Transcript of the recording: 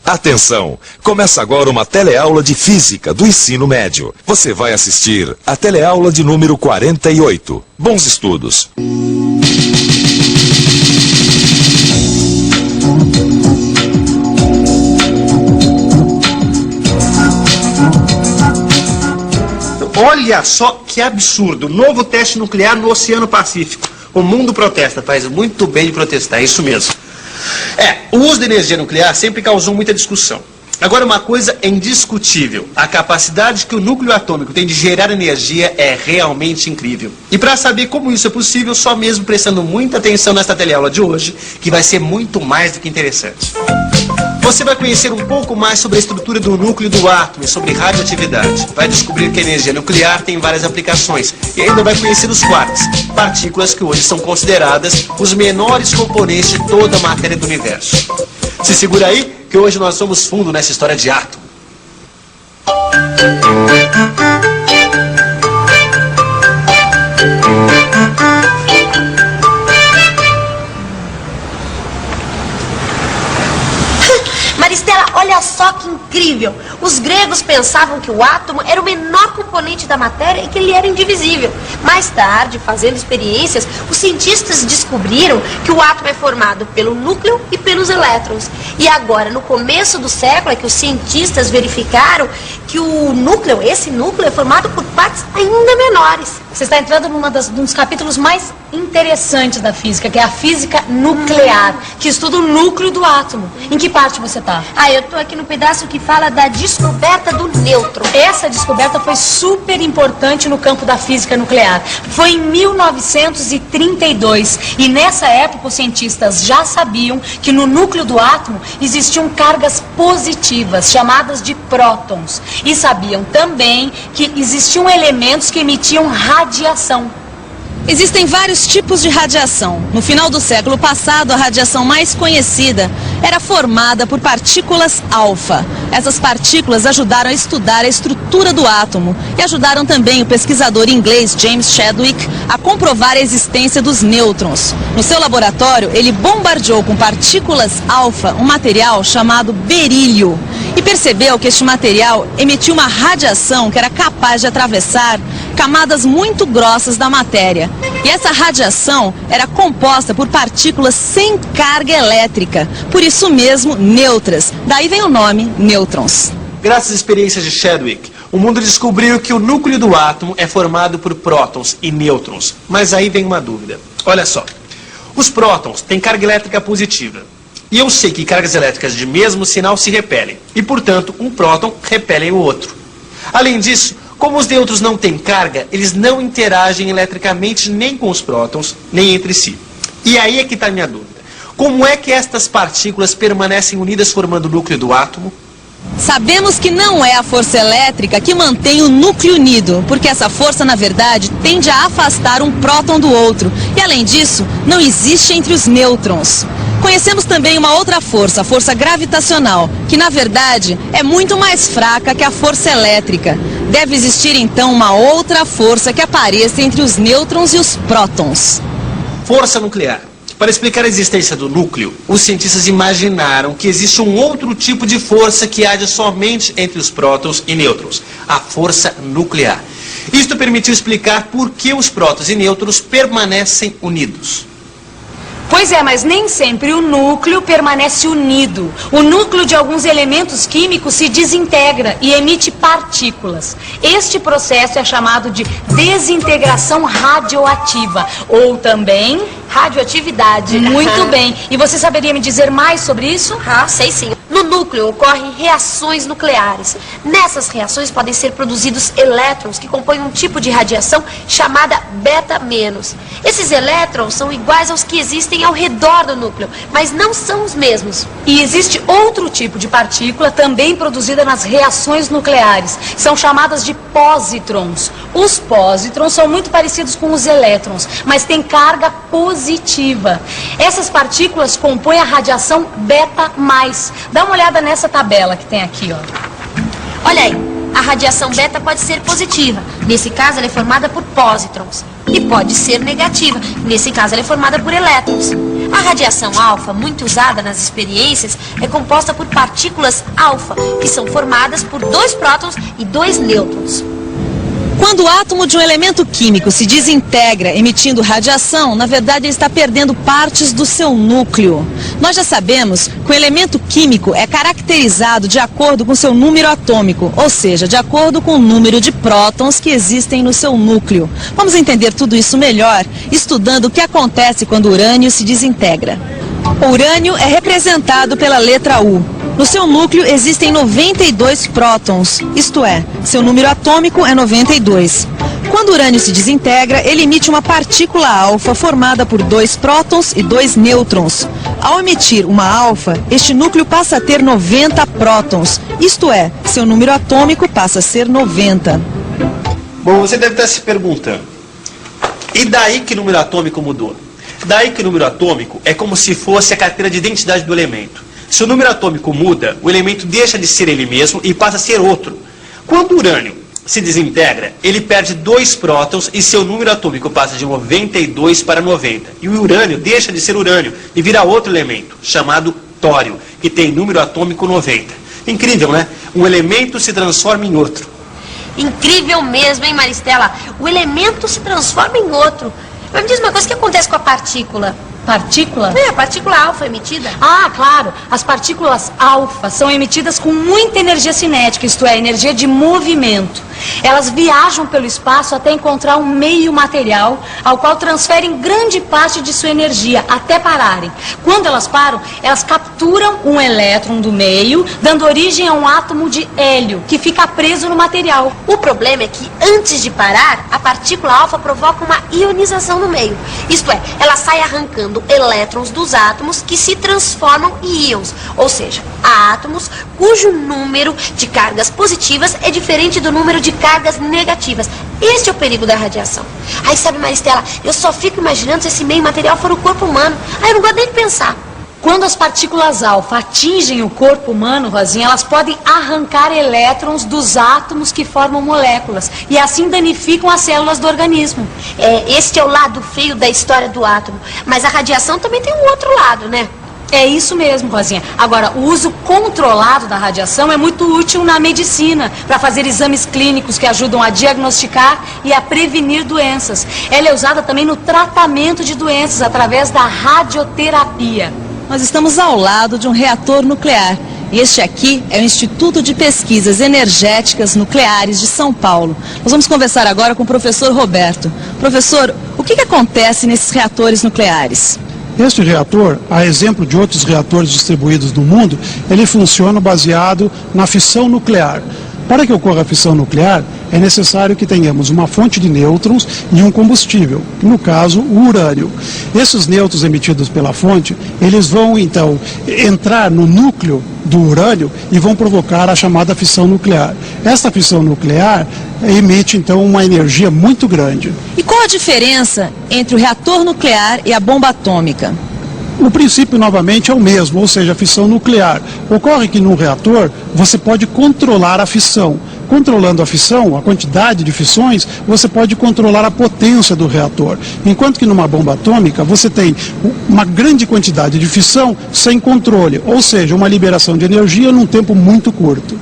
Atenção! Começa agora uma teleaula de Física do ensino médio. Você vai assistir a teleaula de número 48. Bons estudos! Olha só que absurdo! Novo teste nuclear no Oceano Pacífico. O mundo protesta, faz muito bem de protestar, é isso mesmo. O uso da energia nuclear sempre causou muita discussão. Agora, uma coisa é indiscutível. A capacidade que o núcleo atômico tem de gerar energia é realmente incrível. E para saber como isso é possível, só mesmo prestando muita atenção nesta teleaula de hoje, que vai ser muito mais do que interessante. Você vai conhecer um pouco mais sobre a estrutura do núcleo do átomo e sobre radioatividade. Vai descobrir que a energia nuclear tem várias aplicações. E ainda vai conhecer os quarks, partículas que hoje são consideradas os menores componentes de toda a matéria do universo. Se segura aí, que hoje nós somos fundo nessa história de átomo. Maristela, olha só que incrível! Os gregos pensavam que o átomo era o menor componente da matéria e que ele era indivisível. Mais tarde, fazendo experiências, os cientistas descobriram que o átomo é formado pelo núcleo e pelos elétrons. E agora, no começo do século, é que os cientistas verificaram que o núcleo, esse núcleo, é formado por partes ainda menores. Você está entrando num dos capítulos mais interessantes da física, que é a física nuclear, que estuda o núcleo do átomo. Em que parte você está? Eu estou aqui no pedaço que fala da descoberta do nêutron. Essa descoberta foi super importante no campo da física nuclear. Foi em 1932. E nessa época os cientistas já sabiam que no núcleo do átomo existiam cargas positivas, chamadas de prótons. E sabiam também que existiam elementos que emitiam radiação. Existem vários tipos de radiação. No final do século passado, a radiação mais conhecida era formada por partículas alfa. Essas partículas ajudaram a estudar a estrutura do átomo e ajudaram também o pesquisador inglês James Chadwick a comprovar a existência dos nêutrons. No seu laboratório, ele bombardeou com partículas alfa um material chamado berílio e percebeu que este material emitia uma radiação que era capaz de atravessar camadas muito grossas da matéria. E essa radiação era composta por partículas sem carga elétrica, por isso mesmo neutras. Daí vem o nome nêutrons. Graças às experiências de Chadwick, o mundo descobriu que o núcleo do átomo é formado por prótons e nêutrons. Mas aí vem uma dúvida. Olha só, os prótons têm carga elétrica positiva. E eu sei que cargas elétricas de mesmo sinal se repelem. E, portanto, um próton repele o outro. Além disso, como os nêutrons não têm carga, eles não interagem eletricamente nem com os prótons, nem entre si. E aí é que está a minha dúvida. Como é que estas partículas permanecem unidas formando o núcleo do átomo? Sabemos que não é a força elétrica que mantém o núcleo unido, porque essa força, na verdade, tende a afastar um próton do outro. E, além disso, não existe entre os nêutrons. Conhecemos também uma outra força, a força gravitacional, que, na verdade, é muito mais fraca que a força elétrica. Deve existir, então, uma outra força que apareça entre os nêutrons e os prótons. Força nuclear. Para explicar a existência do núcleo, os cientistas imaginaram que existe um outro tipo de força que age somente entre os prótons e nêutrons, a força nuclear. Isto permitiu explicar por que os prótons e nêutrons permanecem unidos. Pois é, mas nem sempre o núcleo permanece unido. O núcleo de alguns elementos químicos se desintegra e emite partículas. Este processo é chamado de desintegração radioativa, ou também radioatividade. Muito bem. E você saberia me dizer mais sobre isso? Sei sim. No núcleo ocorrem reações nucleares. Nessas reações podem ser produzidos elétrons que compõem um tipo de radiação chamada beta-. Esses elétrons são iguais aos que existem ao redor do núcleo, mas não são os mesmos. E existe outro tipo de partícula também produzida nas reações nucleares. São chamadas de pósitrons. Os pósitrons são muito parecidos com os elétrons, mas têm carga positiva. Essas partículas compõem a radiação beta+. Dá uma olhada nessa tabela que tem aqui, ó. Olha aí, a radiação beta pode ser positiva. Nesse caso, ela é formada por pósitrons. E pode ser negativa. Nesse caso, ela é formada por elétrons. A radiação alfa, muito usada nas experiências, é composta por partículas alfa, que são formadas por 2 prótons e 2 nêutrons. Quando o átomo de um elemento químico se desintegra emitindo radiação, na verdade ele está perdendo partes do seu núcleo. Nós já sabemos que o elemento químico é caracterizado de acordo com seu número atômico, ou seja, de acordo com o número de prótons que existem no seu núcleo. Vamos entender tudo isso melhor estudando o que acontece quando o urânio se desintegra. O urânio é representado pela letra U. No seu núcleo existem 92 prótons, isto é, seu número atômico é 92. Quando o urânio se desintegra, ele emite uma partícula alfa formada por 2 prótons e 2 nêutrons. Ao emitir uma alfa, este núcleo passa a ter 90 prótons, isto é, seu número atômico passa a ser 90. Bom, você deve estar se perguntando, e daí que o número atômico mudou? Daí que o número atômico é como se fosse a carteira de identidade do elemento. Se o número atômico muda, o elemento deixa de ser ele mesmo e passa a ser outro. Quando o urânio se desintegra, ele perde 2 prótons e seu número atômico passa de 92 para 90. E o urânio deixa de ser urânio e vira outro elemento, chamado tório, que tem número atômico 90. Incrível, né? Um elemento se transforma em outro. Incrível mesmo, hein, Maristela? O elemento se transforma em outro. Mas me diz uma coisa, o que acontece com a partícula? Partícula? É, a partícula alfa emitida. Ah, claro. As partículas alfa são emitidas com muita energia cinética, isto é, energia de movimento. Elas viajam pelo espaço até encontrar um meio material ao qual transferem grande parte de sua energia até pararem. Quando elas param, elas capturam um elétron do meio, dando origem a um átomo de hélio, que fica preso no material. O problema é que, antes de parar, a partícula alfa provoca uma ionização no meio. Isto é, ela sai arrancando elétrons dos átomos que se transformam em íons. Ou seja, há átomos cujo número de cargas positivas é diferente do número de cargas negativas. Este é o perigo da radiação. Aí, sabe, Maristela, eu só fico imaginando se esse meio material for o corpo humano. Aí eu não gosto nem de pensar. Quando as partículas alfa atingem o corpo humano, Rosinha, elas podem arrancar elétrons dos átomos que formam moléculas e assim danificam as células do organismo. Este é o lado feio da história do átomo. Mas a radiação também tem um outro lado, né? É isso mesmo, Rosinha. Agora, o uso controlado da radiação é muito útil na medicina, para fazer exames clínicos que ajudam a diagnosticar e a prevenir doenças. Ela é usada também no tratamento de doenças através da radioterapia. Nós estamos ao lado de um reator nuclear. E este aqui é o Instituto de Pesquisas Energéticas Nucleares de São Paulo. Nós vamos conversar agora com o professor Roberto. Professor, o que acontece nesses reatores nucleares? Este reator, a exemplo de outros reatores distribuídos no mundo, ele funciona baseado na fissão nuclear. Para que ocorra a fissão nuclear, é necessário que tenhamos uma fonte de nêutrons e um combustível, no caso, o urânio. Esses nêutrons emitidos pela fonte, eles vão, então, entrar no núcleo do urânio e vão provocar a chamada fissão nuclear. Essa fissão nuclear emite, então, uma energia muito grande. E qual a diferença entre o reator nuclear e a bomba atômica? O princípio, novamente, é o mesmo, ou seja, a fissão nuclear. Ocorre que num reator você pode controlar a fissão. Controlando a fissão, a quantidade de fissões, você pode controlar a potência do reator. Enquanto que numa bomba atômica você tem uma grande quantidade de fissão sem controle, ou seja, uma liberação de energia num tempo muito curto.